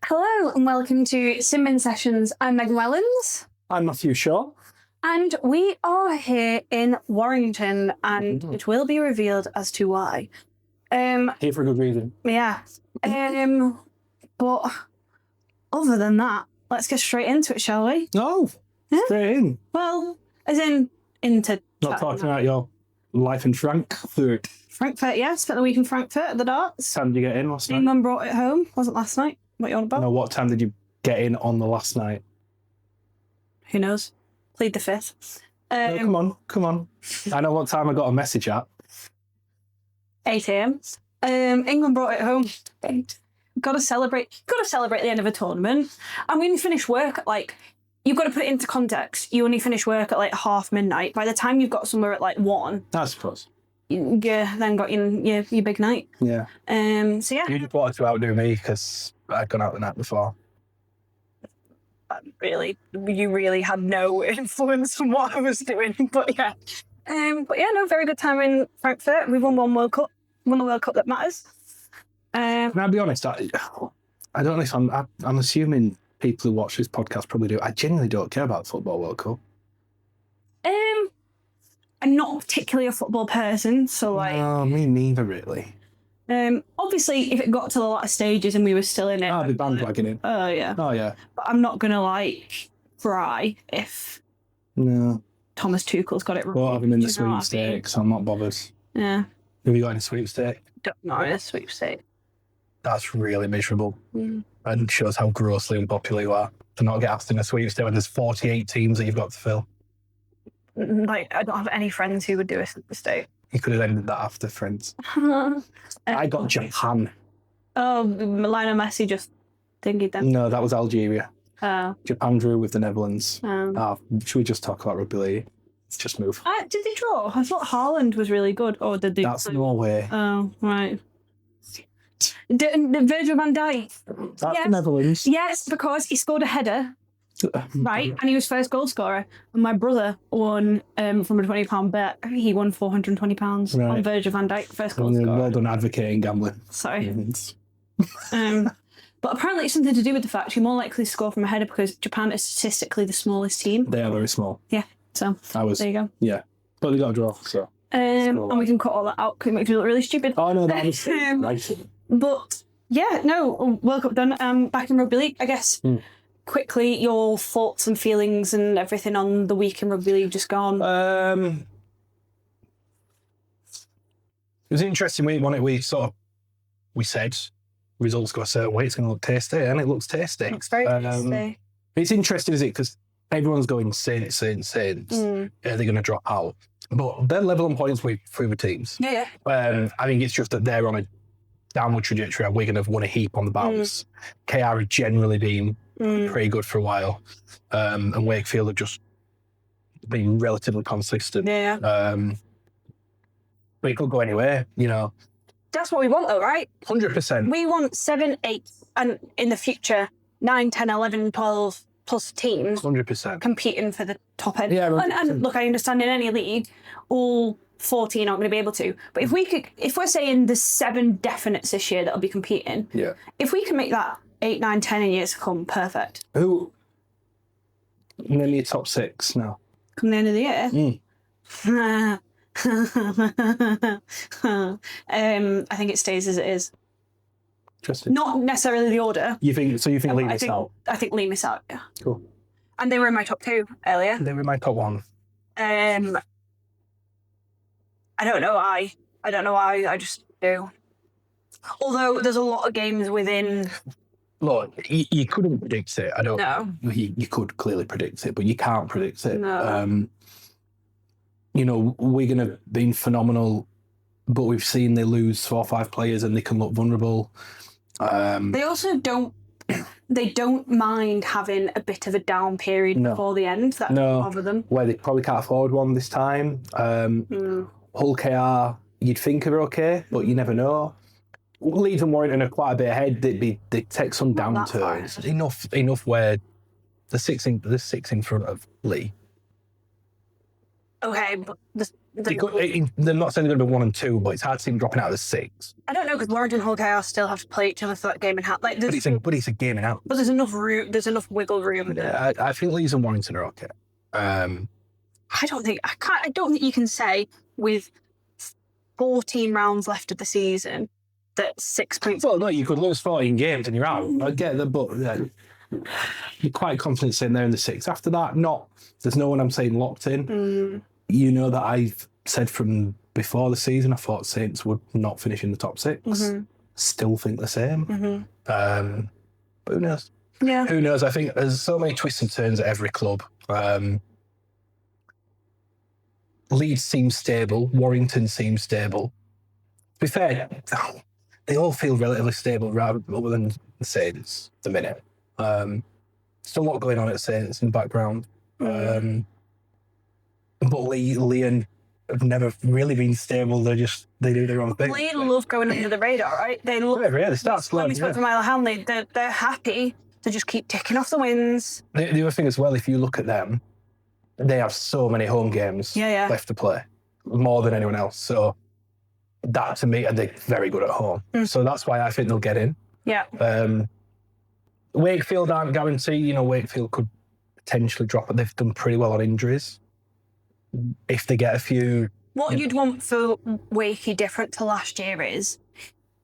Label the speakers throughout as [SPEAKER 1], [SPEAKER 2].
[SPEAKER 1] Hello and welcome to Simbin Sessions. I'm Meg Matt.
[SPEAKER 2] I'm Matthew Shaw.
[SPEAKER 1] And we are here in Warrington, and it will be revealed as to why.
[SPEAKER 2] Here for a good reason.
[SPEAKER 1] Yeah. But other than that, let's get straight into it, shall we?
[SPEAKER 2] Oh, straight in.
[SPEAKER 1] Well, as in into...
[SPEAKER 2] Not talking about your life in Frankfurt.
[SPEAKER 1] Frankfurt, yeah. Spent the week in Frankfurt at the darts.
[SPEAKER 2] What time did you get in last night?
[SPEAKER 1] Mum brought it home. Wasn't last night. What you on about?
[SPEAKER 2] No, what time did you get in on the last night?
[SPEAKER 1] Who knows? Plead the fifth.
[SPEAKER 2] No, come on. I know what time I got a message at.
[SPEAKER 1] 8 a.m. England brought it home. Got to celebrate the end of a tournament. And we only finish work at you've got to put it into context. You only finish work at midnight. By the time you've got somewhere at 1,
[SPEAKER 2] I suppose.
[SPEAKER 1] you then got your big night.
[SPEAKER 2] Yeah.
[SPEAKER 1] So yeah.
[SPEAKER 2] You just wanted to outdo me because I'd gone out the night before.
[SPEAKER 1] You really had no influence on what I was doing. But yeah. Very good time in Frankfurt. We won World Cup. Won the World Cup that matters.
[SPEAKER 2] Can I be honest? I don't know if I'm assuming people who watch this podcast probably do. I genuinely don't care about the Football World Cup.
[SPEAKER 1] I'm not particularly a football person, so
[SPEAKER 2] No, me neither, really.
[SPEAKER 1] Obviously, if it got to the latter stages and we were still in it,
[SPEAKER 2] I'd be bandwagoning.
[SPEAKER 1] Oh yeah.
[SPEAKER 2] Oh yeah.
[SPEAKER 1] But I'm not gonna cry if Thomas Tuchel's got it wrong.
[SPEAKER 2] Well, I've been in the sweepstakes. I'm not bothered.
[SPEAKER 1] Yeah.
[SPEAKER 2] Have you got any sweepstake?
[SPEAKER 1] Not in a sweepstake.
[SPEAKER 2] That's really miserable. And shows how grossly unpopular you are to not get asked in a sweepstake when there's 48 teams that you've got to fill.
[SPEAKER 1] I don't have any friends who would do a sweepstake.
[SPEAKER 2] You could have ended that after, friends. I got Japan.
[SPEAKER 1] Oh, Lionel Messi just dinged them.
[SPEAKER 2] No, that was Algeria.
[SPEAKER 1] Oh.
[SPEAKER 2] Japan drew with the Netherlands. Should we just talk about rugby league? Let's just move.
[SPEAKER 1] Did they draw? I thought Haaland was really good. Or did they?
[SPEAKER 2] That's Norway.
[SPEAKER 1] Oh, right. The Virgil van Dijk.
[SPEAKER 2] That's the Netherlands.
[SPEAKER 1] Yes, because he scored a header. Right, and he was first goal scorer. And my brother won from a £20 bet. He won £420 on Virgil van Dijk, first goal scorer.
[SPEAKER 2] Well done advocating gambling.
[SPEAKER 1] Sorry. But apparently it's something to do with the fact you're more likely to score from a header because Japan is statistically the smallest team.
[SPEAKER 2] They are very small.
[SPEAKER 1] Yeah, so there you go.
[SPEAKER 2] Yeah, but they got a draw, so.
[SPEAKER 1] And we can cut all that out because it makes me look really stupid.
[SPEAKER 2] Oh no, that was nice.
[SPEAKER 1] But yeah, no, World Cup done. Back in rugby league, I guess. Quickly, your thoughts and feelings and everything on the week in rugby league just gone.
[SPEAKER 2] It was an interesting week, wasn't it? We said results go a certain way, it's going to look tasty, and it looks tasty.
[SPEAKER 1] It looks very tasty.
[SPEAKER 2] It's interesting, is it? Because everyone's going Saints. Are they going to drop out? But they're level on points with three other teams.
[SPEAKER 1] Yeah.
[SPEAKER 2] I think it's just that they're on a downward trajectory, and Wigan have won a heap on the bounce. KR have generally been pretty good for a while, and Wakefield have just been relatively consistent.
[SPEAKER 1] Yeah.
[SPEAKER 2] But it could go anywhere,
[SPEAKER 1] That's what we want, though, right?
[SPEAKER 2] 100%.
[SPEAKER 1] We want 7, 8, and in the future, 9, 10, 11, 12 plus teams
[SPEAKER 2] 100%.
[SPEAKER 1] competing for the top end.
[SPEAKER 2] Yeah,
[SPEAKER 1] and look, I understand in any league, all 14 aren't going to be able to. But if we're saying there's 7 definites this year that'll be competing, if we can make that 8, 9, 10 in years to come, perfect.
[SPEAKER 2] Who? And then your top 6 now.
[SPEAKER 1] Come the end of the year? I think it stays as it is.
[SPEAKER 2] Interesting.
[SPEAKER 1] Not necessarily the order.
[SPEAKER 2] You think Lee missed out?
[SPEAKER 1] I think Lee missed out, yeah.
[SPEAKER 2] Cool.
[SPEAKER 1] And they were in my top 2 earlier.
[SPEAKER 2] They were in my top 1.
[SPEAKER 1] I don't know why. I just do. Although there's a lot of games within...
[SPEAKER 2] Look, you couldn't predict it. I don't know.
[SPEAKER 1] No.
[SPEAKER 2] You could clearly predict it, but you can't predict it.
[SPEAKER 1] No.
[SPEAKER 2] Wigan have been phenomenal, but we've seen they lose 4 or 5 players and they can look vulnerable.
[SPEAKER 1] They also don't mind having a bit of a down period before the end. That doesn't bother them.
[SPEAKER 2] Where they probably can't afford one this time. Hull KR, you'd think are okay, but you never know. Leeds and Warrington are quite a bit ahead. They'd take some downturns. Enough where the six in front of Lee.
[SPEAKER 1] Okay, but
[SPEAKER 2] they're not saying they're going to be 1 and 2, but it's hard to see them dropping out of the 6.
[SPEAKER 1] I don't know, because Warrington Hull Chaos still have to play each other for that game in hand. Like,
[SPEAKER 2] But it's a game in hand.
[SPEAKER 1] But there's enough room. There's enough wiggle room.
[SPEAKER 2] Yeah, I think Leeds and Warrington are okay.
[SPEAKER 1] I don't think you can say with 14 rounds left of the season that 6 points.
[SPEAKER 2] Well, no, you could lose 14 games and you're out. I get that, but you're quite confident sitting there in the 6. After that, there's no one I'm saying locked in. You know that I've said from before the season, I thought Saints would not finish in the top 6. Still think the same. But who knows?
[SPEAKER 1] Yeah.
[SPEAKER 2] Who knows? I think there's so many twists and turns at every club. Leeds seems stable. Warrington seems stable. To be fair, they all feel relatively stable rather than the Saints at the minute. Still a lot going on at Saints in the background. But Lee and have never really been stable. They do their own thing.
[SPEAKER 1] Lee love going under the radar, right? They love.
[SPEAKER 2] Yeah, they start slow.
[SPEAKER 1] When we spoke to Mile Hanley, they're happy to just keep ticking off the wins.
[SPEAKER 2] The other thing as well, if you look at them, they have so many home games left to play, more than anyone else. So that to me, they're very good at home. So that's why I think they'll get in. Yeah. Wakefield aren't guaranteed. Wakefield could potentially drop it. They've done pretty well on injuries. If they get a few...
[SPEAKER 1] What you'd want for Wakey different to last year is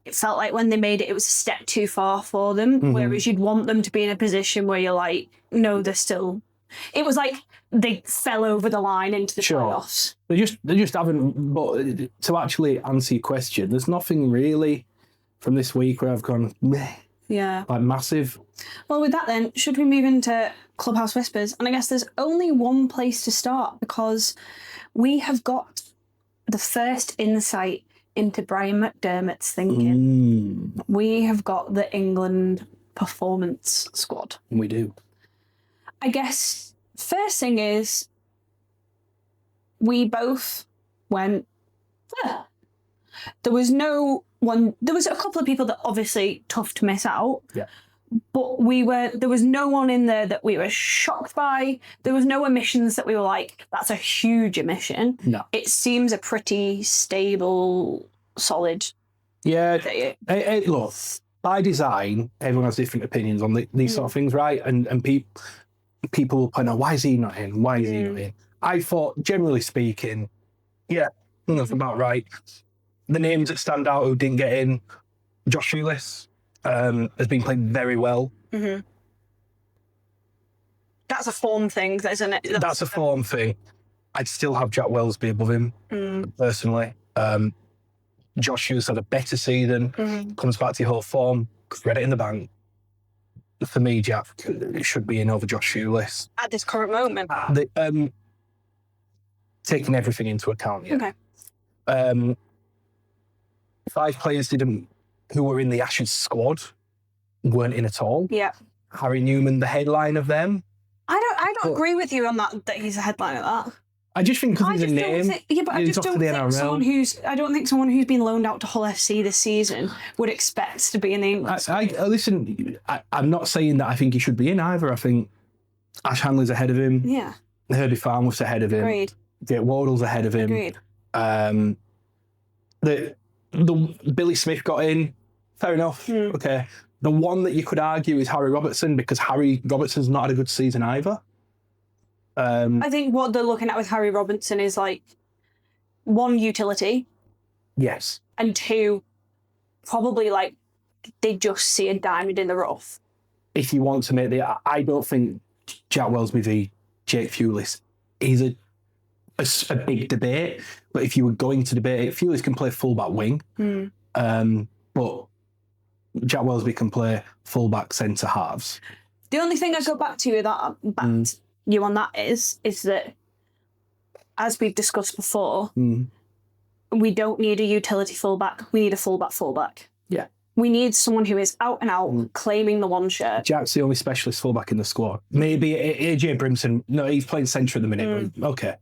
[SPEAKER 1] it felt like when they made it, it was a step too far for them, whereas you'd want them to be in a position where you're like, no, they're still... It was like they fell over the line into the playoffs.
[SPEAKER 2] They just haven't... But to actually answer your question, there's nothing really from this week where I've gone, meh.
[SPEAKER 1] Yeah.
[SPEAKER 2] Like massive.
[SPEAKER 1] Well, with that then, should we move into Clubhouse Whispers? And I guess there's only one place to start because we have got the first insight into Brian McDermott's thinking. We have got the England performance squad.
[SPEAKER 2] We do.
[SPEAKER 1] I guess first thing is we both went, there was a couple of people that obviously tough to miss out.
[SPEAKER 2] Yeah.
[SPEAKER 1] But there was no one in there that we were shocked by. There was no omissions that we were like, that's a huge omission.
[SPEAKER 2] No.
[SPEAKER 1] It seems a pretty stable, solid.
[SPEAKER 2] Yeah. Look, by design, everyone has different opinions on these sort of things, right? And people will point out, why is he not in? Why is he not in? I thought, generally speaking, that's about right. The names that stand out who didn't get in, Josh Shoeless has been playing very well.
[SPEAKER 1] That's a form thing, isn't it?
[SPEAKER 2] That's a form thing. I'd still have Jack Wellesby above him, personally. Josh Hughes had a better season, comes back to your whole form, credit in the bank. For me, Jack should be in over Josh Shoeless.
[SPEAKER 1] At this current moment?
[SPEAKER 2] Taking everything into account, yeah.
[SPEAKER 1] Okay.
[SPEAKER 2] 5 players who were in the Ashes squad weren't in at all.
[SPEAKER 1] Yeah.
[SPEAKER 2] Harry Newman, the headline of them.
[SPEAKER 1] I don't agree with you on that he's a headline of that.
[SPEAKER 2] I just think because he's a name.
[SPEAKER 1] I just don't think someone who's been loaned out to Hull FC this season would expect to be in the England.
[SPEAKER 2] Listen, I'm not saying that I think he should be in either. I think Ash Hanley's ahead of him.
[SPEAKER 1] Yeah.
[SPEAKER 2] Herbie Farnworth's ahead of him.
[SPEAKER 1] Agreed.
[SPEAKER 2] Jake Wardle's ahead of him.
[SPEAKER 1] Agreed.
[SPEAKER 2] The Billy Smith got in. Fair enough. Okay. The one that you could argue is Harry Robertson because Harry Robertson's not had a good season either.
[SPEAKER 1] I think what they're looking at with Harry Robertson is like 1, utility.
[SPEAKER 2] Yes.
[SPEAKER 1] And 2, probably like they just see a diamond in the rough.
[SPEAKER 2] If you want to make I don't think Jack Wellesby v Jake Fewlis is a big debate, but if you were going to debate it, Fewlis can play fullback wing, but Jack Wellesby can play fullback centre halves.
[SPEAKER 1] The only thing I go back to with that, you on that is that, as we've discussed before, we don't need a utility fullback. We need a fullback. Yeah. We need someone who is out and out claiming the one shirt. Jack's the only specialist fullback in the squad. Maybe AJ Brimson. No, he's playing centre at the minute. Okay.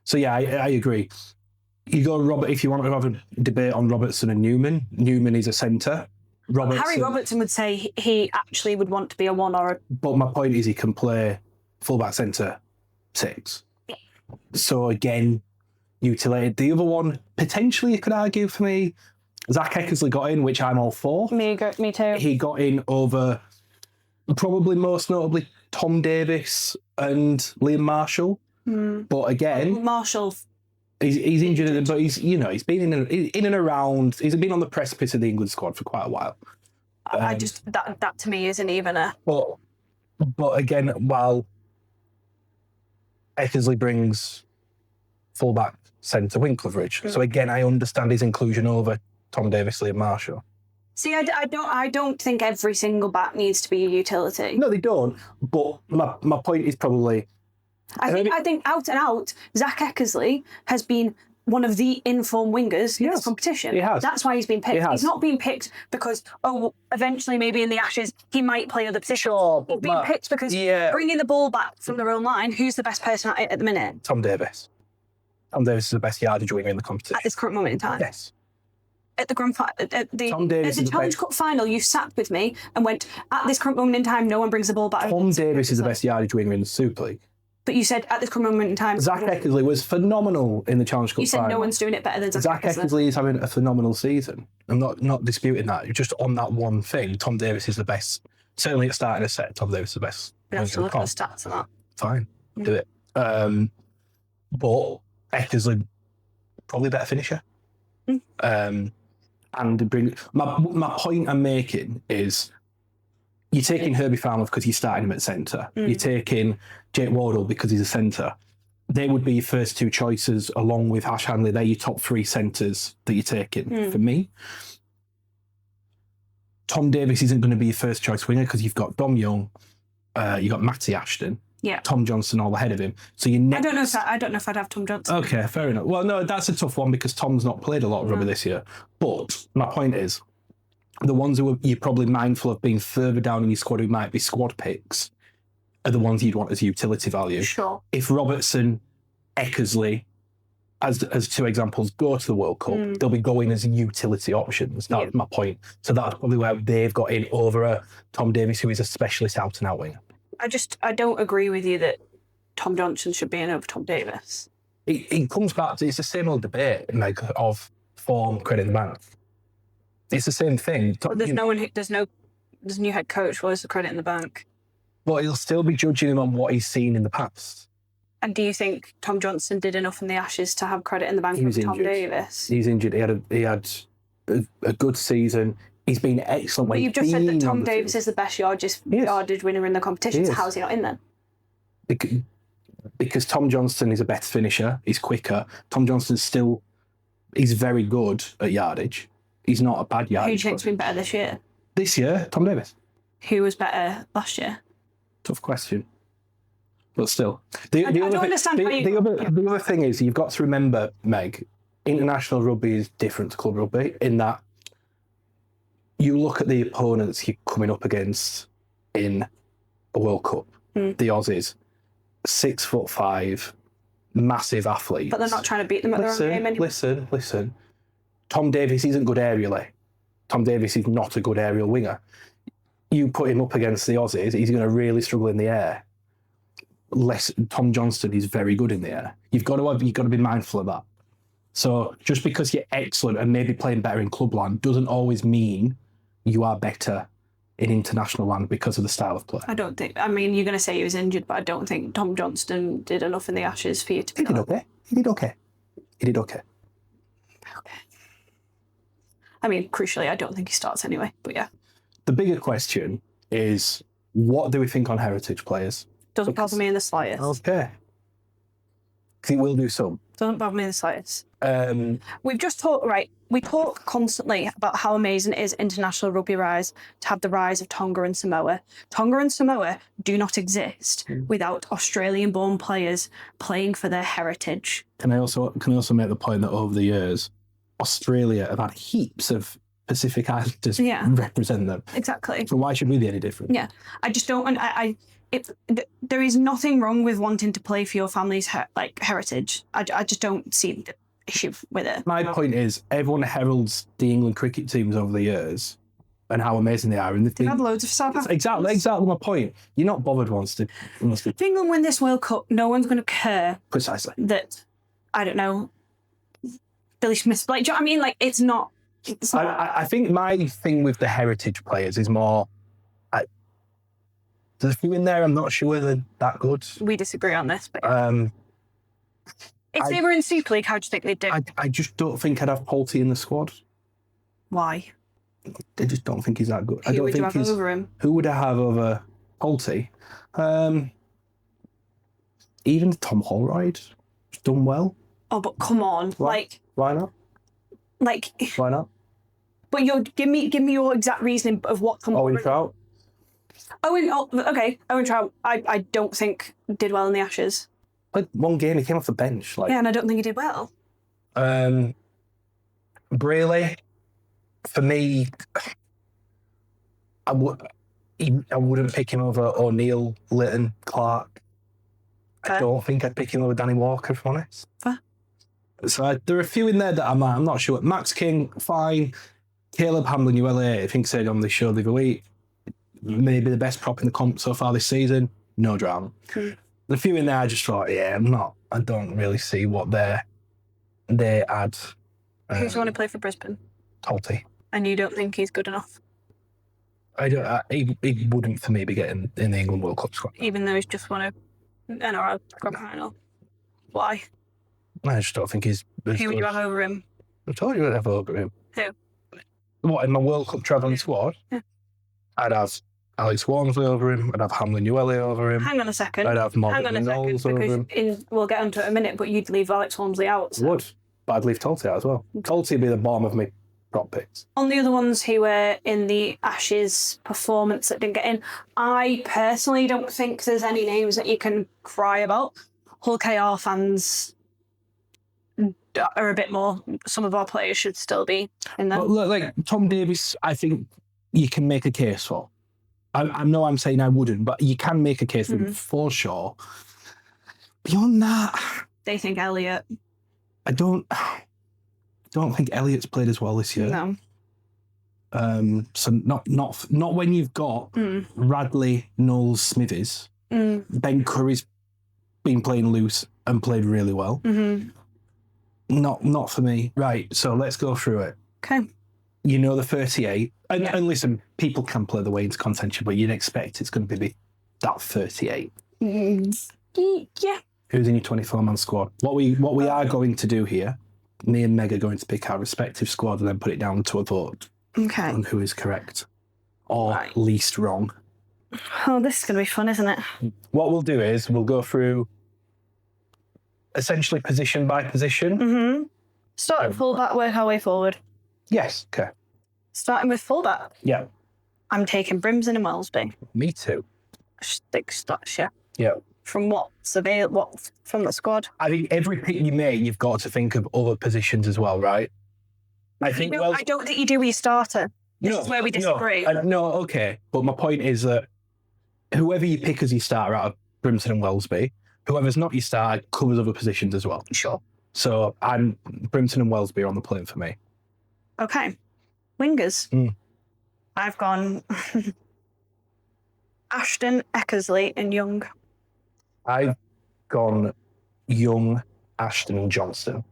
[SPEAKER 1] So yeah, I agree. You go Robert if you want to have a debate on Robertson and Newman. Newman is a centre. Harry Robertson would say he actually would want to be a 1 or a... But my point is he can play fullback centre 6. Yeah. So again,
[SPEAKER 2] utility. The other one, potentially you could argue for me, Zach Eckersley got in, which I'm all for.
[SPEAKER 1] Me too.
[SPEAKER 2] He got in over probably most notably Tom Davis and Liam Marshall. But again,
[SPEAKER 1] Marshall,
[SPEAKER 2] he's injured, but he's been in and around. He's been on the precipice of the England squad for quite a while.
[SPEAKER 1] That to me isn't even a.
[SPEAKER 2] But again, while Eckersley brings fullback centre wing coverage, so again, I understand his inclusion over Tom Davis, Liam Marshall.
[SPEAKER 1] See, I don't think every single back needs to be a utility.
[SPEAKER 2] No, they don't. But my point is probably.
[SPEAKER 1] I think out and out, Zach Eckersley has been one of the informed wingers in this competition.
[SPEAKER 2] He has.
[SPEAKER 1] That's why he's been picked. He's not been picked because, eventually maybe in the Ashes he might play other positions.
[SPEAKER 2] Sure,
[SPEAKER 1] he's been picked because bringing the ball back from their own line, who's the best person at it at the minute?
[SPEAKER 2] Tom Davis. Tom Davis is the best yardage winger in the competition.
[SPEAKER 1] At this current moment in time?
[SPEAKER 2] Yes.
[SPEAKER 1] At the Challenge Cup final, you sat with me and went, at this current moment in time, no one brings the ball back.
[SPEAKER 2] Tom Davis is the best yardage winger in the Super League.
[SPEAKER 1] But you said at this current moment in time...
[SPEAKER 2] Zach Eckersley was phenomenal in the Challenge Cup final.
[SPEAKER 1] You said no one's doing it better than Zach Eckersley.
[SPEAKER 2] Zach Eckersley is having a phenomenal season. I'm not disputing that. Just on that one thing, Tom Davis is the best. Certainly at starting a set, Tom Davis is the best.
[SPEAKER 1] We have to look at the stats on that.
[SPEAKER 2] Fine, do it. But Eckersley, probably better finisher. And my point I'm making is you're taking Herbie Farmer because you're starting him at centre. You're taking Jake Wardle because he's a centre. They would be your first two choices along with Ash Handley. They're your top three centres that you're taking. For me, Tom Davis isn't going to be your first choice winger because you've got Dom Young, you've got Matty Ashton, Tom Johnson all ahead of him. So you
[SPEAKER 1] I don't know if I'd have Tom Johnson.
[SPEAKER 2] Okay, fair enough. Well, no, that's a tough one because Tom's not played a lot of rugby this year. But my point is, the ones who you're probably mindful of being further down in your squad who might be squad picks are the ones you'd want as utility value.
[SPEAKER 1] Sure.
[SPEAKER 2] If Robertson, Eckersley, as two examples, go to the World Cup, they'll be going as utility options. That's my point. So that's probably where they've got in over a Tom Davis, who is a specialist out and out winger.
[SPEAKER 1] I don't agree with you that Tom Johnson should be in over Tom Davis.
[SPEAKER 2] It comes back to, it's the same old debate, Meg, of form, credit the bank. It's the same thing.
[SPEAKER 1] But there's no new head coach. Where's the credit in the bank?
[SPEAKER 2] But he'll still be judging him on what he's seen in the past.
[SPEAKER 1] And do you think Tom Johnson did enough in the Ashes to have credit in the bank of Tom Davis?
[SPEAKER 2] He's injured. He had a good season. He's been excellent.
[SPEAKER 1] But you've just said that Tom Davis is the best yardage winner in the competition. So how's he not in then?
[SPEAKER 2] Because Tom Johnson is a better finisher. He's quicker. Tom Johnson he's very good at yardage. He's not a bad yardage.
[SPEAKER 1] Who do you think's been better this year?
[SPEAKER 2] This year, Tom Davis.
[SPEAKER 1] Who was better last year?
[SPEAKER 2] Tough question. But still.
[SPEAKER 1] I don't understand how you...
[SPEAKER 2] The other thing is, you've got to remember, Meg, international rugby is different to club rugby in that you look at the opponents you're coming up against in a World Cup, the Aussies, 6'5", massive athletes.
[SPEAKER 1] But they're not trying to beat them at their own game anymore.
[SPEAKER 2] Listen. Tom Davis isn't good aerially. Tom Davis is not a good aerial winger. You put him up against the Aussies, he's going to really struggle in the air. Tom Johnston is very good in the air. You've got to be mindful of that. So just because you're excellent and maybe playing better in clubland doesn't always mean you are better in international land because of the style of play.
[SPEAKER 1] I don't think. I mean, you're going to say he was injured, but I don't think Tom Johnston did enough in the Ashes for you to be.
[SPEAKER 2] He did okay.
[SPEAKER 1] Okay. I mean, crucially, I don't think he starts anyway, but yeah.
[SPEAKER 2] The bigger question is, what do we think on heritage players?
[SPEAKER 1] Doesn't bother me in the slightest.
[SPEAKER 2] Okay. Because it will do some.
[SPEAKER 1] Doesn't bother me in the slightest. We've just talked, right, we talk constantly about how amazing it is international rugby rise to have the rise of Tonga and Samoa. Tonga and Samoa do not exist without Australian-born players playing for their heritage.
[SPEAKER 2] Can I also make the point that over the years, Australia have had heaps of Pacific Islanders represent them.
[SPEAKER 1] Exactly.
[SPEAKER 2] So why should we be any different?
[SPEAKER 1] Yeah. I just don't... there is nothing wrong with wanting to play for your family's heritage. I just don't see the issue with it.
[SPEAKER 2] My point is, everyone heralds the England cricket teams over the years and how amazing they are. And
[SPEAKER 1] they've had loads of South Africans.
[SPEAKER 2] Exactly my point. You're not bothered
[SPEAKER 1] If England win this World Cup, no one's going to care.
[SPEAKER 2] Precisely.
[SPEAKER 1] That, I don't know, Billy Smith. Like, do you know what I mean? Like, it's not.
[SPEAKER 2] I think my thing with the heritage players is more. There's a few in there. I'm not sure they're that good.
[SPEAKER 1] We disagree on this, but if they were in Super League, how do you think they'd do?
[SPEAKER 2] I just don't think I'd have Polty in the squad.
[SPEAKER 1] Why?
[SPEAKER 2] I just don't think he's that good.
[SPEAKER 1] Who would you have over him?
[SPEAKER 2] Who would I have over Polty? Even Tom Holroyd. He's done well.
[SPEAKER 1] Oh, but come on,
[SPEAKER 2] Why not?
[SPEAKER 1] Like,
[SPEAKER 2] why not?
[SPEAKER 1] But give me your exact reasoning of what Tom.
[SPEAKER 2] Owen Trout.
[SPEAKER 1] Owen Trout. I don't think did well in the Ashes.
[SPEAKER 2] Played one game, he came off the bench.
[SPEAKER 1] Yeah, and I don't think he did well.
[SPEAKER 2] Brayley, for me, I wouldn't pick him over O'Neill, Litton, Clark.
[SPEAKER 1] Fair.
[SPEAKER 2] I don't think I'd pick him over Danny Walker, if I'm honest.
[SPEAKER 1] Fair.
[SPEAKER 2] So there are a few in there that I'm not sure. Max King, fine. Caleb Hamlin-Uele, I think said on the show the other week, maybe the best prop in the comp so far this season. No drama. The few in there I just thought, I don't really see what they add.
[SPEAKER 1] Who do you want to play for Brisbane?
[SPEAKER 2] Polty.
[SPEAKER 1] And you don't think he's good enough?
[SPEAKER 2] He wouldn't for me be getting in the England World Cup squad.
[SPEAKER 1] Even though he's just won a NRL Grand Final. Why?
[SPEAKER 2] I just don't think he's...
[SPEAKER 1] Who would you have over him?
[SPEAKER 2] I told you I'd have over him.
[SPEAKER 1] Who?
[SPEAKER 2] What, in my World Cup travelling squad?
[SPEAKER 1] Yeah.
[SPEAKER 2] I'd have Alex Walmsley over him. I'd have Hamlin-Uele over him.
[SPEAKER 1] Hang on a second.
[SPEAKER 2] I'd have Morgan Knowles over him.
[SPEAKER 1] We'll get onto it in a minute, but you'd leave Alex Walmsley out. So.
[SPEAKER 2] Would. But I'd leave Tolty out as well. Tolty would be the bottom of my prop picks.
[SPEAKER 1] On the other ones who were in the Ashes performance that didn't get in, I personally don't think there's any names that you can cry about. Hull KR fans are a bit more. Some of our players should still be in there.
[SPEAKER 2] But look, like Tom Davies, I think you can make a case for. I know I'm saying I wouldn't, but you can make a case for sure. Beyond that,
[SPEAKER 1] they think Elliott.
[SPEAKER 2] I don't think Elliott's played as well this year.
[SPEAKER 1] No.
[SPEAKER 2] So not when you've got Radley, Knowles, Smithies. Ben Curry's been playing loose and played really well. Not for me. Right, so let's go through it.
[SPEAKER 1] Okay.
[SPEAKER 2] You know the 38. And listen, people can play the way into contention, but you'd expect it's going to be that 38.
[SPEAKER 1] Yeah.
[SPEAKER 2] Who's in your 24-man squad? What we are going to do here, me and Meg are going to pick our respective squad and then put it down to a vote on who is correct or least wrong.
[SPEAKER 1] Oh, this is going to be fun, isn't it?
[SPEAKER 2] What we'll do is we'll go through essentially position by position.
[SPEAKER 1] Start at fullback, work our way forward.
[SPEAKER 2] Yes, okay.
[SPEAKER 1] Starting with fullback.
[SPEAKER 2] Yeah.
[SPEAKER 1] I'm taking Brimson and Wellesby.
[SPEAKER 2] Me too.
[SPEAKER 1] Stick starts, yeah.
[SPEAKER 2] Yeah.
[SPEAKER 1] From what from the squad?
[SPEAKER 2] I think every pick you make, you've got to think of other positions as well, right? I think.
[SPEAKER 1] I don't think you do with your starter. This is where we disagree.
[SPEAKER 2] No, okay. But my point is that whoever you pick as your starter out of Brimson and Wellesby, whoever's not your starter covers other positions as well.
[SPEAKER 1] Sure.
[SPEAKER 2] So Brimson and Wellesby are on the plane for me.
[SPEAKER 1] Okay. Wingers. I've gone Ashton, Eckersley and Young.
[SPEAKER 2] I've gone Young, Ashton and Johnston.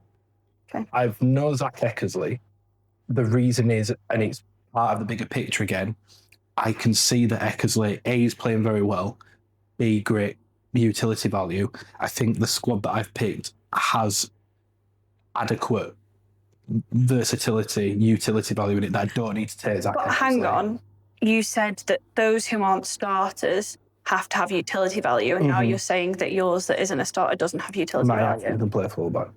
[SPEAKER 1] Okay.
[SPEAKER 2] I've no Zach Eckersley. The reason is, and it's part of the bigger picture again, I can see that Eckersley, A, is playing very well, B, great utility value. I think the squad that I've picked has adequate versatility, utility value in it that I don't need to take Zach Eckersley.
[SPEAKER 1] Hang on. You said that those who aren't starters have to have utility value, and now you're saying that yours that isn't a starter doesn't have utility value.
[SPEAKER 2] I can play fullback.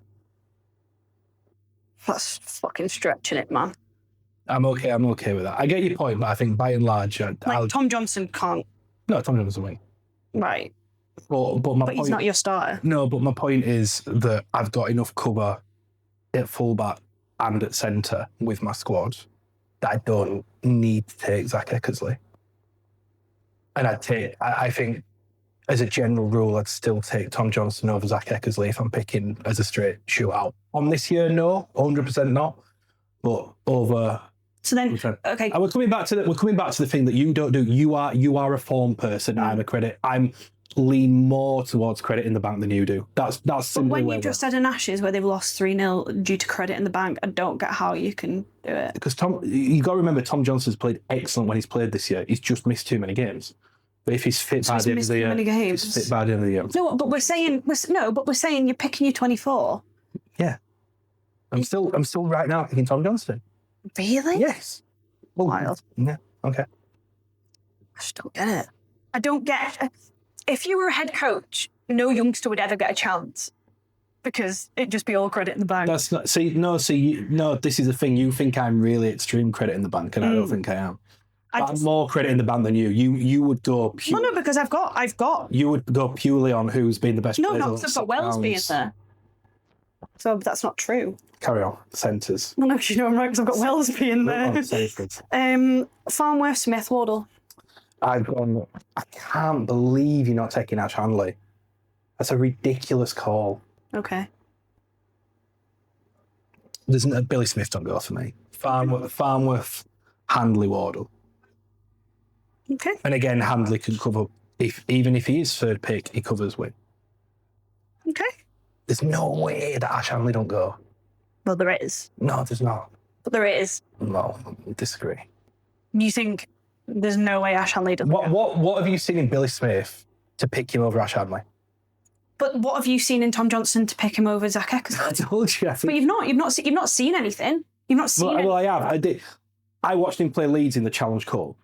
[SPEAKER 1] That's fucking stretching it, man.
[SPEAKER 2] I'm okay with that. I get your point, but I think by and large...
[SPEAKER 1] Tom Johnson can't...
[SPEAKER 2] No, Tom Johnson win.
[SPEAKER 1] Right.
[SPEAKER 2] But
[SPEAKER 1] he's not your starter.
[SPEAKER 2] No, but my point is that I've got enough cover at fullback and at centre with my squad that I don't need to take Zach Eckersley. And I think, as a general rule, I'd still take Tom Johnson over Zach Eckersley if I'm picking as a straight shootout. On this year, no, 100% not. But over...
[SPEAKER 1] So then, okay.
[SPEAKER 2] And we're coming back to the thing that you don't do. You are a form person. I'm a credit. I'm lean more towards credit in the bank than you do. That's simply
[SPEAKER 1] when
[SPEAKER 2] where
[SPEAKER 1] you just had an Ashes where they've lost 3-0 due to credit in the bank, I don't get how you can do it.
[SPEAKER 2] Because you got to remember, Tom Johnson's played excellent when he's played this year. He's just missed too many games. But if he's fit by the end of the year, he's fit by the end of the year.
[SPEAKER 1] No, but we're saying you're picking your 24.
[SPEAKER 2] Yeah, I'm still right now picking Tom Johnson.
[SPEAKER 1] Really?
[SPEAKER 2] Yes. Well,
[SPEAKER 1] wild.
[SPEAKER 2] Yeah. Okay.
[SPEAKER 1] I just don't get it. I don't get. If you were a head coach, no youngster would ever get a chance because it'd just be all credit in the bank.
[SPEAKER 2] That's not. No. This is the thing. You think I'm really extreme credit in the bank, and I don't think I am. I'm more credit in the bank than you. You would go pure.
[SPEAKER 1] No, because I've got.
[SPEAKER 2] You would go purely on who's been the best.
[SPEAKER 1] No, not because I've got Wells being there. So that's not true.
[SPEAKER 2] Carry on. Centres.
[SPEAKER 1] Well, no, because you know I'm right because I've got Wells being there. Farnworth, Smith, Wardle.
[SPEAKER 2] I can't believe you're not taking Ash Hanley. That's a ridiculous call.
[SPEAKER 1] Okay.
[SPEAKER 2] There's Billy Smith don't go for me. Farnworth, Handley, Wardle.
[SPEAKER 1] Okay.
[SPEAKER 2] And again, Handley can cover even if he is third pick, he covers win.
[SPEAKER 1] Okay.
[SPEAKER 2] There's no way that Ash Hanley don't go.
[SPEAKER 1] Well, there is.
[SPEAKER 2] No, there's not.
[SPEAKER 1] But there is.
[SPEAKER 2] No, I disagree.
[SPEAKER 1] You think there's no way Ash Hanley doesn't go?
[SPEAKER 2] What have you seen in Billy Smith to pick him over Ash Hanley?
[SPEAKER 1] But what have you seen in Tom Johnson to pick him over Zach Eckersley?
[SPEAKER 2] I told you.
[SPEAKER 1] But you've not seen anything. You've not seen.
[SPEAKER 2] Well, I have. I did. I watched him play Leeds in the Challenge Cup,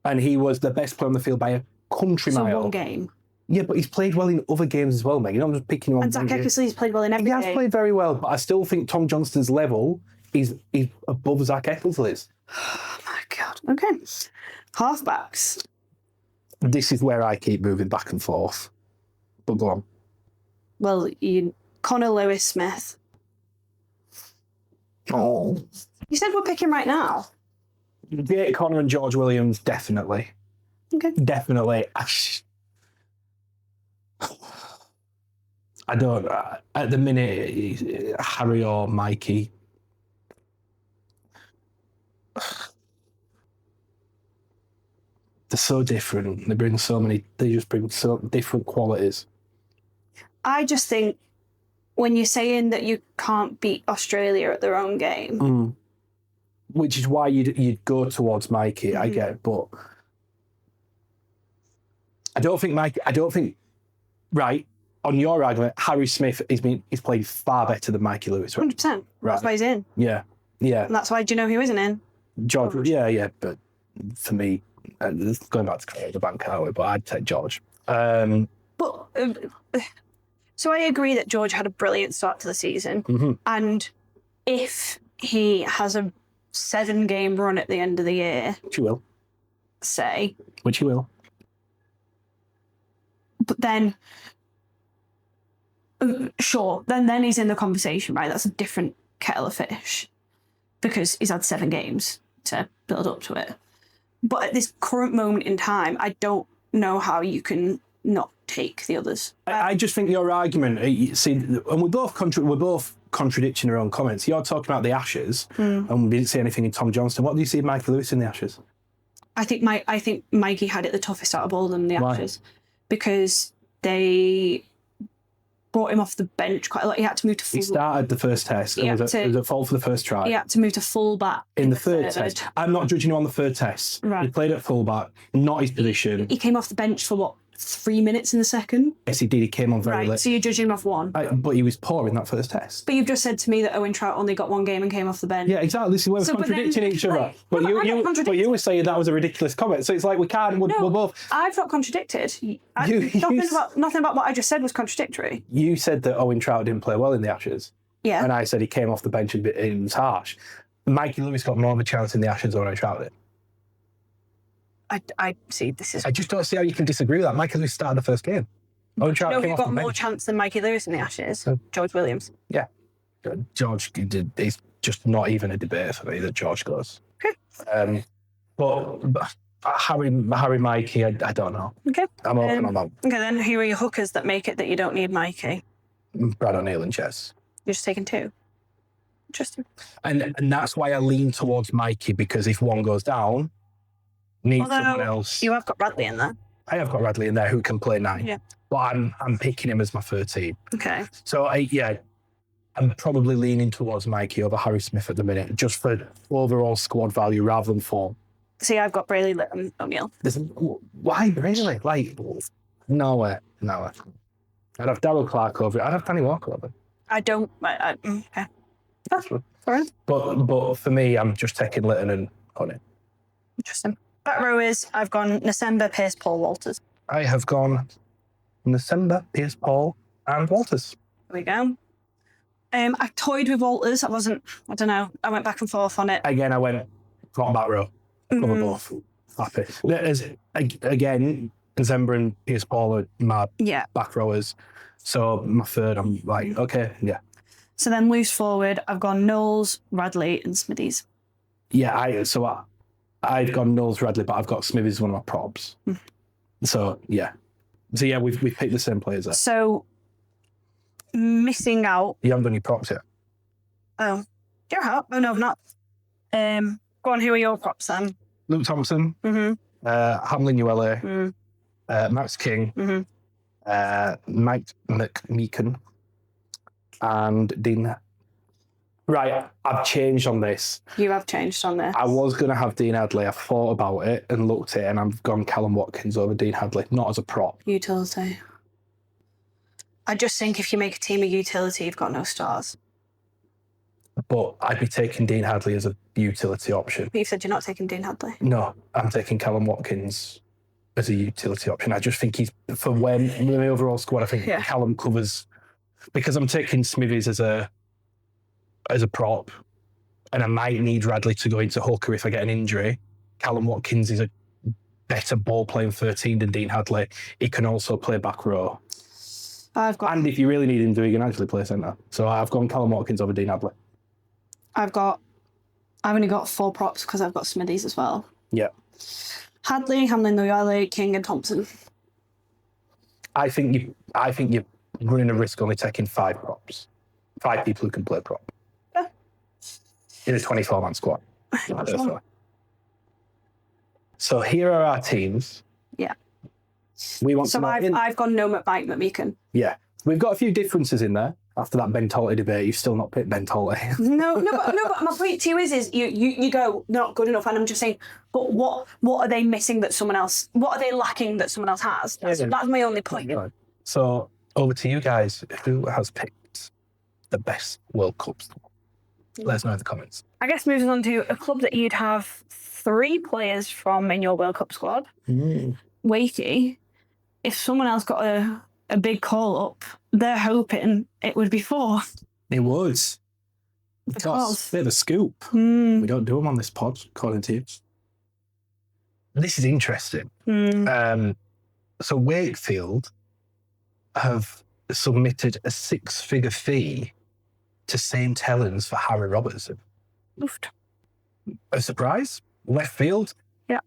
[SPEAKER 2] and he was the best player on the field by a country mile.
[SPEAKER 1] So one game.
[SPEAKER 2] Yeah, but he's played well in other games as well, Meg. You're not just picking him on.
[SPEAKER 1] And Zach Eckersley's played well in every game.
[SPEAKER 2] He has played very well, but I still think Tom Johnston's level is above Zach Eckersley's.
[SPEAKER 1] Oh my God. Okay. Halfbacks.
[SPEAKER 2] This is where I keep moving back and forth. But go on.
[SPEAKER 1] Well, Connor Lewis Smith.
[SPEAKER 2] Oh.
[SPEAKER 1] You said we're picking right now.
[SPEAKER 2] Jake Connor and George Williams, definitely.
[SPEAKER 1] Okay.
[SPEAKER 2] Definitely. I don't. At the minute, Harry or Mikey. They're so different. They just bring so different qualities.
[SPEAKER 1] I just think when you're saying that you can't beat Australia at their own game.
[SPEAKER 2] Which is why you'd go towards Mikey, I get it, but I don't think, right, on your argument, Harry Smith he's played far better than Mikey Lewis. Right?
[SPEAKER 1] 100%.
[SPEAKER 2] Right.
[SPEAKER 1] That's why he's in.
[SPEAKER 2] Yeah.
[SPEAKER 1] And that's why, do you know who isn't in?
[SPEAKER 2] George. Yeah, but for me, going back to credit in the bank, but I'd take George.
[SPEAKER 1] So I agree that George had a brilliant start to the season. And if he has a 7-game run at the end of the year...
[SPEAKER 2] Which he will.
[SPEAKER 1] Which he will. But then... Sure, then he's in the conversation, right? That's a different kettle of fish. Because he's had 7 games to build up to it. But at this current moment in time, I don't know how you can not take the others.
[SPEAKER 2] I just think your argument, see, and we're both contradicting our own comments. You're talking about the Ashes, and we didn't see anything in Tom Johnston. What do you see in Michael Lewis in the Ashes? I
[SPEAKER 1] think Mikey had it the toughest out of all of them in the Ashes. Because they brought him off the bench quite a lot. He had to move to full.
[SPEAKER 2] He started the first test. It was a fault for the first try.
[SPEAKER 1] He had to move to full back
[SPEAKER 2] in the third test. I'm not judging him on the third test.
[SPEAKER 1] Right.
[SPEAKER 2] He played at full back, not his position.
[SPEAKER 1] He came off the bench for what? 3 minutes in the second?
[SPEAKER 2] Yes, he did. He came on very late.
[SPEAKER 1] So you're judging him off one?
[SPEAKER 2] But he was poor in that first test.
[SPEAKER 1] But you've just said to me that Owen Trout only got 1 game and came off the bench.
[SPEAKER 2] Yeah, exactly. This is where we're contradicting each other. But you were saying that was a ridiculous comment. So it's like we're both...
[SPEAKER 1] I've not contradicted. Nothing about what I just said was contradictory.
[SPEAKER 2] You said that Owen Trout didn't play well in the Ashes.
[SPEAKER 1] Yeah.
[SPEAKER 2] And I said he came off the bench and it was harsh. Mikey Lewis got more of a chance in the Ashes than Owen Trout did.
[SPEAKER 1] I see. This is.
[SPEAKER 2] I just don't see how you can disagree with that. Mikey Lewis started the first game. Owen Trout came off the bench.
[SPEAKER 1] Who got more chance than Mikey Lewis in the Ashes? George Williams.
[SPEAKER 2] Yeah, George did. It's just not even a debate for me that George goes.
[SPEAKER 1] Okay.
[SPEAKER 2] But Harry, Mikey, I don't know.
[SPEAKER 1] Okay.
[SPEAKER 2] I'm open on that.
[SPEAKER 1] Okay, then who are your hookers that make it that you don't need Mikey?
[SPEAKER 2] Brad O'Neill and Chess.
[SPEAKER 1] You're just taking 2. Interesting.
[SPEAKER 2] And that's why I lean towards Mikey, because if one goes down. Someone else.
[SPEAKER 1] You have got Bradley in there.
[SPEAKER 2] I have got Radley in there who can play 9.
[SPEAKER 1] Yeah.
[SPEAKER 2] But I'm picking him as my 13.
[SPEAKER 1] Okay.
[SPEAKER 2] So I'm probably leaning towards Mikey over Harry Smith at the minute, just for overall squad value rather than form.
[SPEAKER 1] See, I've got Brayley, Litton, O'Neill.
[SPEAKER 2] Why Brayley? Like, nowhere. I'd have Darryl Clark over it. I'd have Danny Walker over it.
[SPEAKER 1] I don't. Okay.
[SPEAKER 2] That's good.
[SPEAKER 1] Sorry.
[SPEAKER 2] But for me, I'm just taking Litton and on it.
[SPEAKER 1] Interesting. Back row is, I've gone Nasemba, Pearce, Paul, Walters.
[SPEAKER 2] I have gone Nasemba, Pearce, Paul, and Walters.
[SPEAKER 1] There we go. I toyed with Walters. I don't know. I went back and forth on it.
[SPEAKER 2] Again, I went bottom back row. Cover both. Happy. Again, Nasemba and Pearce, Paul are my back rowers. So my third, I'm like, okay, yeah.
[SPEAKER 1] So then loose forward, I've gone Knowles, Radley, and Smithies.
[SPEAKER 2] Yeah, I've gone Knowles, Radley, but I've got Smithies as one of my props. So yeah. We've picked the same players there.
[SPEAKER 1] So missing out.
[SPEAKER 2] You haven't done your props yet.
[SPEAKER 1] Oh, you're hot. Oh no, I've not. Go on. Who are your props then?
[SPEAKER 2] Luke Thompson. Hamlin Uele. Max King. Mike McMeekan. And Dean. Right, I've changed on this.
[SPEAKER 1] You have changed on this.
[SPEAKER 2] I was going to have Dean Hadley. I thought about it and looked at it, and I've gone Callum Watkins over Dean Hadley, not as a prop.
[SPEAKER 1] Utility. I just think if you make a team of utility, you've got no stars.
[SPEAKER 2] But I'd be taking Dean Hadley as a utility option.
[SPEAKER 1] But you said you're not taking Dean Hadley.
[SPEAKER 2] No, I'm taking Callum Watkins as a utility option. I just think he's, for when in the overall squad, I think Callum covers, because I'm taking Smithies as a prop, and I might need Radley to go into hooker if I get an injury. Callum Watkins is a better ball-playing 13 than Dean Hadley. He can also play back row. And if you really need him to, he can actually play centre. So I've gone Callum Watkins over Dean Hadley.
[SPEAKER 1] I've only got 4 props because I've got Smithies as well.
[SPEAKER 2] Yeah.
[SPEAKER 1] Hadley, Hamlin, Noyale, King, and Thompson.
[SPEAKER 2] I think you're running a risk only taking 5 props. 5 people who can play prop.
[SPEAKER 1] Yeah.
[SPEAKER 2] In a 24-man squad. So here are our teams.
[SPEAKER 1] Yeah.
[SPEAKER 2] We want
[SPEAKER 1] I've gone no Mike McMeekan.
[SPEAKER 2] Yeah. We've got a few differences in there. After that Ben Tolte debate, you've still not picked Ben Tolte.
[SPEAKER 1] no, but my point to you is you go not good enough, and I'm just saying, but what are they missing that someone else? What are they lacking that someone else has? That's my only point.
[SPEAKER 2] Right. So over to you guys. Who has picked the best World Cups? Let us know in the comments.
[SPEAKER 1] I guess moving on to a club that you'd have 3 players from in your World Cup squad. Wakey. If someone else got a big call up, they're hoping it would be 4.
[SPEAKER 2] It was.
[SPEAKER 1] Because
[SPEAKER 2] bit of a scoop. We don't do them on this pod, according to you. This is interesting. So Wakefield have submitted a 6-figure fee to St Helens for Harry Robertson.
[SPEAKER 1] Oofed.
[SPEAKER 2] A surprise? Left field?
[SPEAKER 1] Yeah.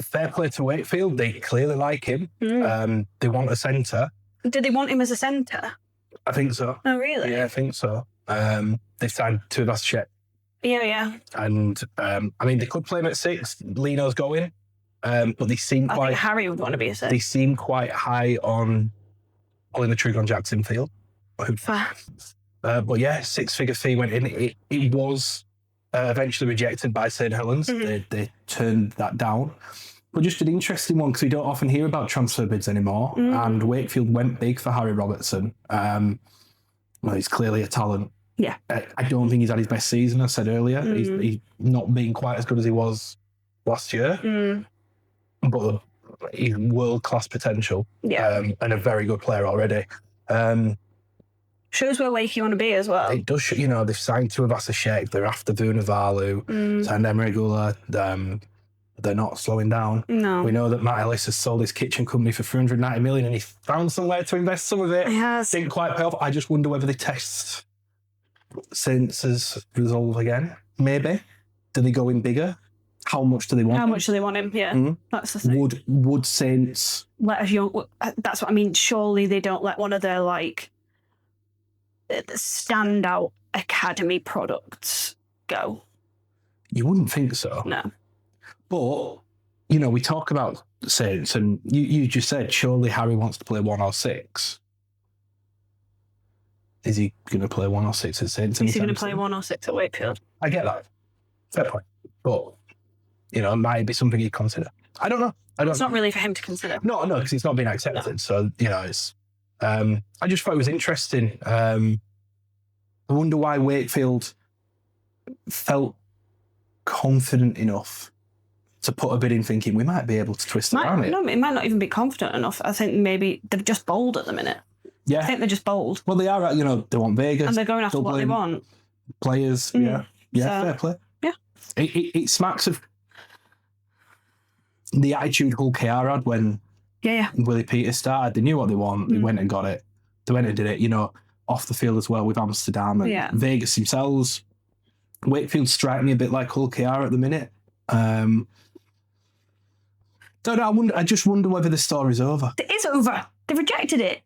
[SPEAKER 2] Fair play to Wakefield. They clearly like him. They want a centre.
[SPEAKER 1] Did they want him as a centre?
[SPEAKER 2] I think so.
[SPEAKER 1] Oh, really?
[SPEAKER 2] Yeah, I think so. They've signed Tuvascek.
[SPEAKER 1] Yeah.
[SPEAKER 2] And, they could play him at 6. Lino's going. But they seem
[SPEAKER 1] I think Harry would want to be a 6.
[SPEAKER 2] They seem quite high on pulling the trigger on Jackson Field.
[SPEAKER 1] Fair.
[SPEAKER 2] But yeah, 6-figure fee went in. It was eventually rejected by St Helens. They turned that down. But just an interesting one because we don't often hear about transfer bids anymore. And Wakefield went big for Harry Robertson. He's clearly a talent.
[SPEAKER 1] Yeah.
[SPEAKER 2] I don't think he's had his best season, I said earlier. He's not been quite as good as he was last year. But he's world-class potential.
[SPEAKER 1] Yeah.
[SPEAKER 2] And a very good player already.
[SPEAKER 1] Shows where Wakey want to be as well.
[SPEAKER 2] It does, they've signed Tuvascek, they're after Vunivalu, signed Emre Gula. They're not slowing down.
[SPEAKER 1] No.
[SPEAKER 2] We know that Matt Ellis has sold his kitchen company for 390 million and he found somewhere to invest some of it.
[SPEAKER 1] He has.
[SPEAKER 2] Didn't quite pay off. I just wonder whether they test Saints' resolve again. Maybe. Do they go in bigger? How much do they want him?
[SPEAKER 1] How much do they want him? Yeah. That's the thing.
[SPEAKER 2] Would Saints...
[SPEAKER 1] Let us young... That's what I mean. Surely they don't let one of their, standout academy products go.
[SPEAKER 2] You wouldn't think so.
[SPEAKER 1] No.
[SPEAKER 2] But, we talk about Saints, and you just said surely Harry wants to play 1 or 6. Is he going to play 1 or 6 at Saints?
[SPEAKER 1] Is he going to play 1 or 6 at Wakefield?
[SPEAKER 2] I get that. Fair point. But, you know, it might be something he'd consider. I don't know.
[SPEAKER 1] It's not really for him to consider.
[SPEAKER 2] No, because it's not been accepted. No. So, you know, it's... I just thought it was interesting. I wonder why Wakefield felt confident enough to put a bid in thinking we might be able to twist around it.
[SPEAKER 1] No, it might not even be confident enough. I think maybe they're just bold at the minute.
[SPEAKER 2] Yeah.
[SPEAKER 1] I think they're just bold.
[SPEAKER 2] Well, they are, you know, they want Vegas.
[SPEAKER 1] And they're going after what they want.
[SPEAKER 2] Players, yeah. Yeah,
[SPEAKER 1] So,
[SPEAKER 2] fair play.
[SPEAKER 1] Yeah.
[SPEAKER 2] It smacks of the attitude Hull KR had when Willie Peters started. They knew what they want. They went and got it. They went and did it, you know, off the field as well with Amsterdam and Vegas themselves. Wakefield strike me a bit like Hull KR at the minute. Don't know, I just wonder whether the story's over.
[SPEAKER 1] It is over. They rejected it.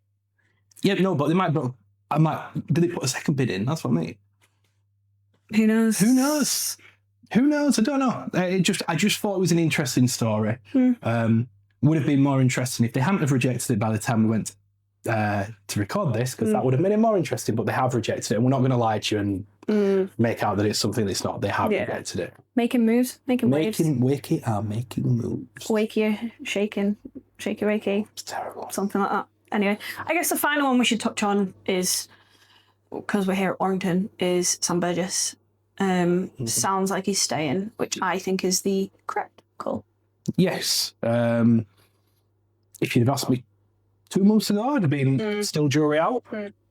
[SPEAKER 2] Yeah, no, but they might. Did they put a second bid in? That's what I mean.
[SPEAKER 1] Who knows?
[SPEAKER 2] I don't know. I just thought it was an interesting story. Would have been more interesting if they hadn't have rejected it by the time we went to record this, because that would have made it more interesting. But they have rejected it, and we're not going to lie to you and make out that it's something that's not. They have rejected it.
[SPEAKER 1] Making moves, making waves.
[SPEAKER 2] Wakey are making moves.
[SPEAKER 1] Wakey, shaking, shaky, wakey.
[SPEAKER 2] It's terrible.
[SPEAKER 1] Something like that. Anyway, I guess the final one we should touch on is, because we're here at Warrington, is Sam Burgess. Sounds like he's staying, which I think is the correct call. Yes.
[SPEAKER 2] If you'd have asked me 2 months ago, I'd have been still jury out.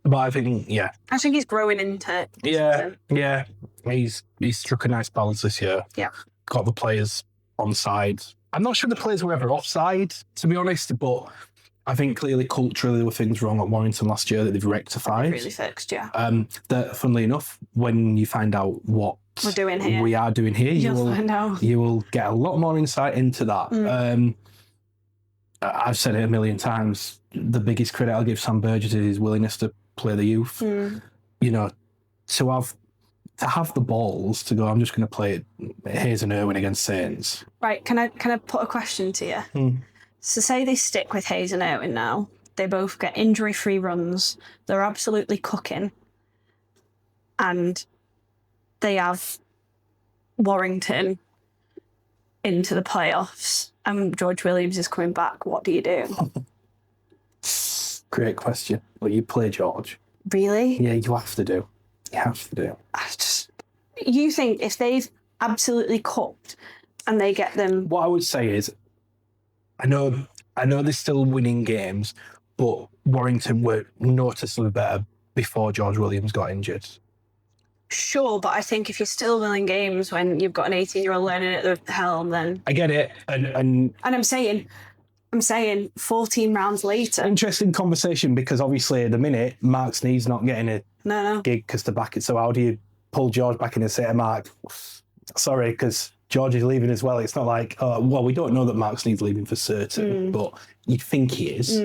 [SPEAKER 2] But I think,
[SPEAKER 1] I think he's growing into it.
[SPEAKER 2] Yeah. He's struck a nice balance this year.
[SPEAKER 1] Yeah.
[SPEAKER 2] Got the players on side. I'm not sure the players were ever offside, to be honest, but I think clearly culturally there were things wrong at Warrington last year that they've rectified.
[SPEAKER 1] Really fixed, yeah.
[SPEAKER 2] That, funnily enough, when you find out what
[SPEAKER 1] we are doing here,
[SPEAKER 2] you will get a lot more insight into that. I've said it a million times. The biggest credit I'll give Sam Burgess is his willingness to play the youth. You know, to have the balls to go, I'm just going to play Hayes and Irwin against Saints.
[SPEAKER 1] Right, can I put a question to you? So say they stick with Hayes and Irwin now. They both get injury-free runs. They're absolutely cooking. And they have Warrington into the playoffs. And George Williams is coming back. What do you do?
[SPEAKER 2] Great question. Well, you play George.
[SPEAKER 1] Really?
[SPEAKER 2] Yeah, you have to do.
[SPEAKER 1] You think if they've absolutely cooked and they get them...
[SPEAKER 2] What I would say is, I know they're still winning games, but Warrington were noticeably better before George Williams got injured.
[SPEAKER 1] Sure, but I think if you're still winning games when you've got an 18-year-old learning at the helm, then...
[SPEAKER 2] I get it. And
[SPEAKER 1] I'm saying 14 rounds later...
[SPEAKER 2] Interesting conversation, because obviously at the minute, Mark Sneed's not getting a gig because to back it. So how do you pull George back in and say to Mark, sorry, because George is leaving as well. It's not like, well, we don't know that Mark Sneed's leaving for certain, but you'd think he is.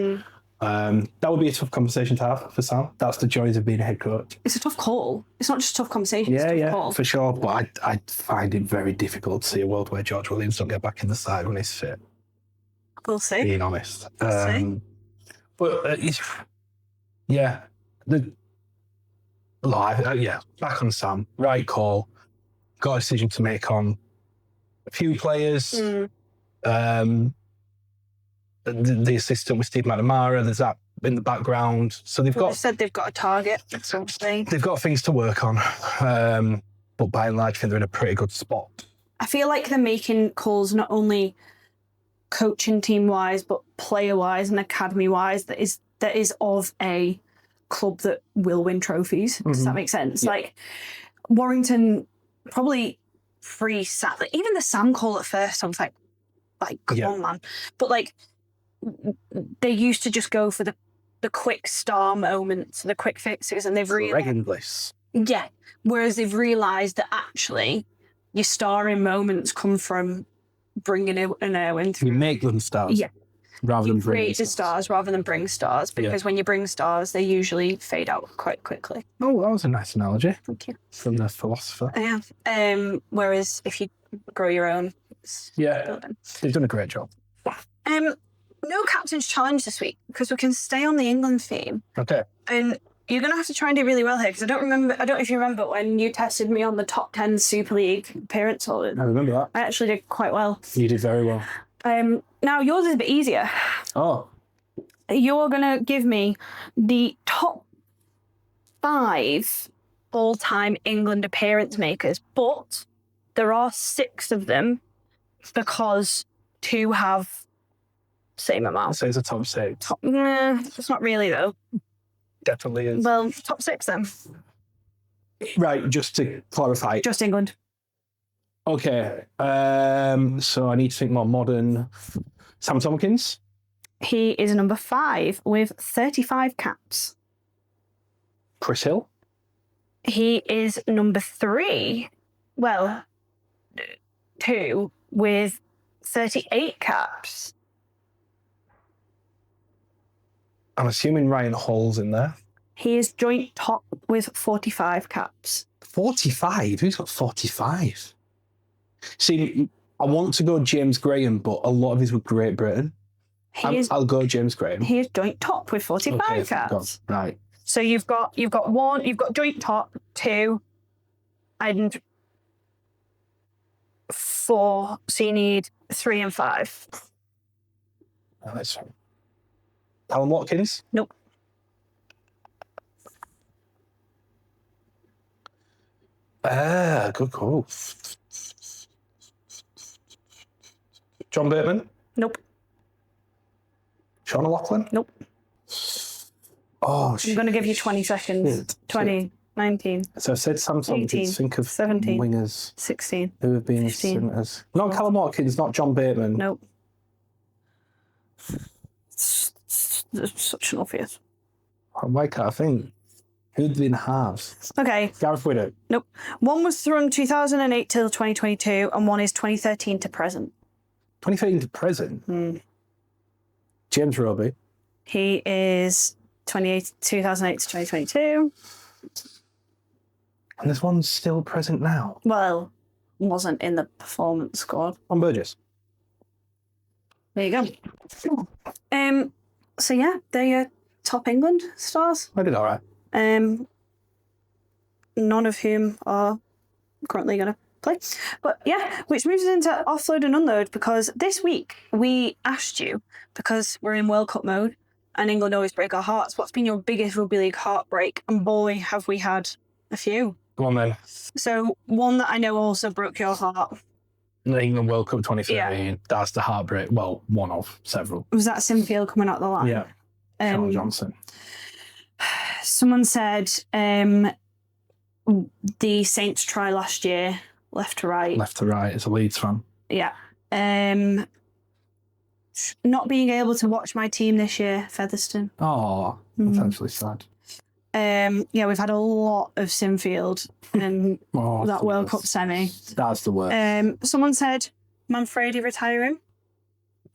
[SPEAKER 2] That would be a tough conversation to have for Sam. That's the joys of being a head coach.
[SPEAKER 1] It's a tough call. It's not just a tough conversation. It's a tough call.
[SPEAKER 2] For sure. But I find it very difficult to see a world where George Williams don't get back in the side when he's fit.
[SPEAKER 1] We'll see.
[SPEAKER 2] Being honest.
[SPEAKER 1] We'll see.
[SPEAKER 2] But back on Sam. Right call. Got a decision to make on a few players. The assistant with Steve McNamara, there's that in the background. So they've
[SPEAKER 1] said they've got a target, something.
[SPEAKER 2] They've got things to work on. But by and large, I think they're in a pretty good spot.
[SPEAKER 1] I feel like they're making calls not only coaching team-wise, but player-wise and academy-wise that is of a club that will win trophies. Does that make sense? Yeah. Like, Warrington probably pre-Sam, even the Sam call at first, I was like, come on, man. But, like, they used to just go for the quick star moments, the quick fixes, and they've realised... Yeah. Whereas they've realised that actually your starring moments come from bringing an Irwin through.
[SPEAKER 2] You make them stars. Yeah. Rather than bring
[SPEAKER 1] create the stars rather than bring stars, because when you bring stars, they usually fade out quite quickly.
[SPEAKER 2] Oh, that was a nice analogy.
[SPEAKER 1] Thank you.
[SPEAKER 2] From the philosopher.
[SPEAKER 1] Yeah. Whereas if you grow your own...
[SPEAKER 2] Building. They've done a great job.
[SPEAKER 1] No captain's challenge this week because we can stay on the England theme.
[SPEAKER 2] Okay.
[SPEAKER 1] And you're going to have to try and do really well here because I don't know if you remember when you tested me on the top 10 Super League appearance holders.
[SPEAKER 2] I remember that.
[SPEAKER 1] I actually did quite well.
[SPEAKER 2] You did very well.
[SPEAKER 1] Now yours is a bit easier.
[SPEAKER 2] Oh.
[SPEAKER 1] You're going to give me the top 5 all-time England appearance makers, but there are 6 of them because 2 have same amount.
[SPEAKER 2] So it's a top 6.
[SPEAKER 1] It's not really though.
[SPEAKER 2] Definitely is.
[SPEAKER 1] Well, top 6 then.
[SPEAKER 2] Right, just to clarify.
[SPEAKER 1] Just England.
[SPEAKER 2] Okay. So I need to think more modern. Sam Tompkins.
[SPEAKER 1] He is number 5 with 35 caps.
[SPEAKER 2] Chris Hill.
[SPEAKER 1] He is number 3. Well, 2 with 38 caps.
[SPEAKER 2] I'm assuming Ryan Hall's in there.
[SPEAKER 1] He is joint top with 45 caps.
[SPEAKER 2] 45? Who's got 45? See, I want to go James Graham, but a lot of his were Great Britain. I'll go James Graham.
[SPEAKER 1] He is joint top with 45 caps.
[SPEAKER 2] Right.
[SPEAKER 1] So you've got joint top, 2, and 4. So you need 3 and 5.
[SPEAKER 2] That's right. Alan Watkins?
[SPEAKER 1] Nope.
[SPEAKER 2] Good call. John Bateman?
[SPEAKER 1] Nope.
[SPEAKER 2] Sean O'Loughlin?
[SPEAKER 1] Nope.
[SPEAKER 2] Oh,
[SPEAKER 1] I'm going to give you 20 seconds. 20, 19.
[SPEAKER 2] So I said Sam Tompkins.
[SPEAKER 1] 18,
[SPEAKER 2] Think of
[SPEAKER 1] 17,
[SPEAKER 2] wingers
[SPEAKER 1] 16.
[SPEAKER 2] who have been
[SPEAKER 1] 15,
[SPEAKER 2] centres. Not Callum Watkins, not John Bateman.
[SPEAKER 1] Nope. It's such an obvious.
[SPEAKER 2] Why can't I think? Who'd been halves?
[SPEAKER 1] Okay.
[SPEAKER 2] Gareth Widdop.
[SPEAKER 1] Nope. One was from 2008 till 2022, and one is 2013 to present.
[SPEAKER 2] 2013 to present? James Roby.
[SPEAKER 1] He is 2008 to 2022.
[SPEAKER 2] And this one's still present now.
[SPEAKER 1] Well, wasn't in the performance squad.
[SPEAKER 2] On Burgess.
[SPEAKER 1] There you go. So yeah, they're your top England stars.
[SPEAKER 2] I did all right.
[SPEAKER 1] None of whom are currently going to play. But yeah, which moves us into offload and unload, because this week we asked you, because we're in World Cup mode and England always break our hearts, what's been your biggest rugby league heartbreak? And boy, have we had a few.
[SPEAKER 2] Go on then.
[SPEAKER 1] So one that I know also broke your heart.
[SPEAKER 2] The England World Cup 2013.
[SPEAKER 1] Yeah.
[SPEAKER 2] That's the heartbreak. Well, one of several.
[SPEAKER 1] Was that Sinfield coming out the line?
[SPEAKER 2] Yeah. Sean Johnson.
[SPEAKER 1] Someone said the Saints try last year, left to right.
[SPEAKER 2] Left to right. It's a Leeds fan.
[SPEAKER 1] Yeah. Not being able to watch my team this year, Featherstone.
[SPEAKER 2] Oh, that's actually sad.
[SPEAKER 1] Yeah, we've had a lot of Sinfield in that World Cup semi.
[SPEAKER 2] That's the worst.
[SPEAKER 1] Someone said Manfredi retiring.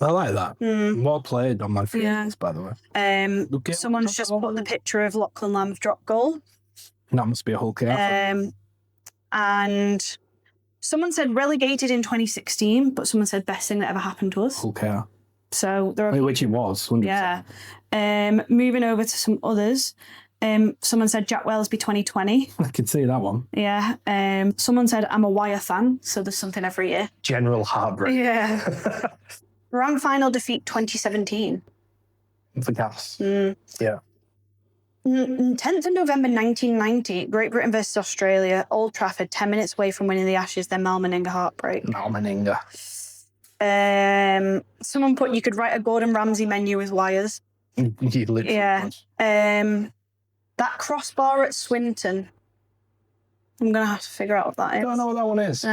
[SPEAKER 2] I like that. Well played on Manfredi,
[SPEAKER 1] Yeah.
[SPEAKER 2] by the way.
[SPEAKER 1] Someone's just put the picture of Lachlan Lamb's drop goal.
[SPEAKER 2] That must be a whole chaos.
[SPEAKER 1] And someone said relegated in 2016, but someone said best thing that ever happened to us.
[SPEAKER 2] Whole chaos.
[SPEAKER 1] So there are
[SPEAKER 2] Which it was, 100%.
[SPEAKER 1] Yeah. Moving over to some others. Someone said Jack Wellesby 2020.
[SPEAKER 2] I can see that one.
[SPEAKER 1] Yeah. Someone said I'm a Wire fan, so there's something every year.
[SPEAKER 2] General heartbreak.
[SPEAKER 1] Yeah. Grand final defeat 2017.
[SPEAKER 2] For gas.
[SPEAKER 1] Yeah. 10th of November 1990, Great Britain versus Australia, Old Trafford, 10 minutes away from winning the Ashes, then Mal Meninga heartbreak.
[SPEAKER 2] Mal Meninga.
[SPEAKER 1] Someone put you could write a Gordon Ramsay menu with wires.
[SPEAKER 2] You literally was.
[SPEAKER 1] That crossbar at Swinton. I'm going to have to figure out what that is.
[SPEAKER 2] I don't know what that one is.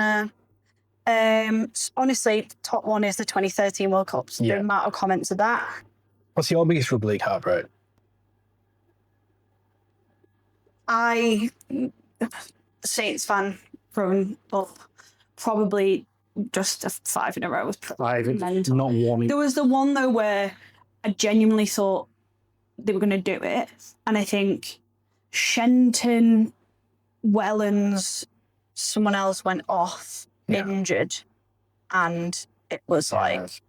[SPEAKER 1] Honestly, the top one is the 2013 World Cup. So the amount of comments of that.
[SPEAKER 2] What's your biggest rugby league heartbreak?
[SPEAKER 1] Saints fan growing up, probably just a 5 in a row was mental.
[SPEAKER 2] Not one.
[SPEAKER 1] There was the one though where I genuinely thought they were going to do it, and I think Shenton, Wellens, someone else went off injured, and it was like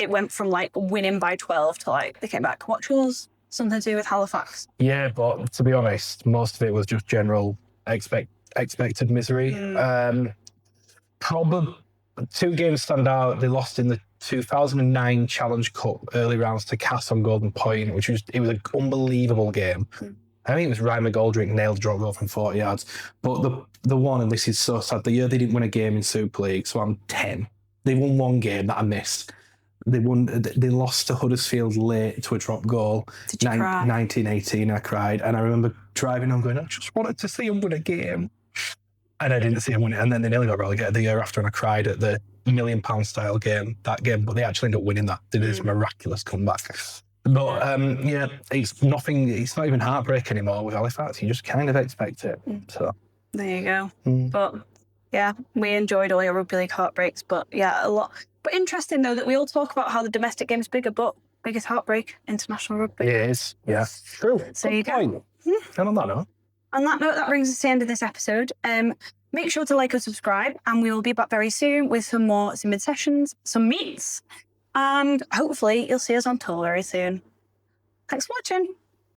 [SPEAKER 1] it went from like winning by 12 to like they came back. What's yours? Something to do with Halifax?
[SPEAKER 2] Yeah, but to be honest, most of it was just general expected misery. Probably 2 games stand out. They lost in the 2009 Challenge Cup early rounds to Cass on Golden Point, it was an unbelievable game. I think it was Ryan McGoldrick nailed a drop goal from 40 yards. But the one, and this is so sad, the year they didn't win a game in Super League, so I'm 10. They won 1 game that I missed. They lost to Huddersfield late to a drop goal.
[SPEAKER 1] Did you cry?
[SPEAKER 2] 1918, I cried. And I remember driving on going, I just wanted to see them win a game. And I didn't see them win it. And then they nearly got relegated the year after, and I cried at the £1 million style game, that game. But they actually ended up winning that. They did this miraculous comeback. But it's nothing, it's not even heartbreak anymore with Halifax. You just kind of expect it. So
[SPEAKER 1] there you go. But yeah, we enjoyed all your rugby league heartbreaks, but yeah, a lot. But interesting though that we all talk about how the domestic game's bigger, but biggest heartbreak, international rugby.
[SPEAKER 2] It is, yeah. True.
[SPEAKER 1] So you go.
[SPEAKER 2] And on that note,
[SPEAKER 1] that brings us to the end of this episode. Make sure to like or subscribe, and we will be back very soon with some more mid sessions, some meets, and hopefully you'll see us on tour very soon. Thanks for watching.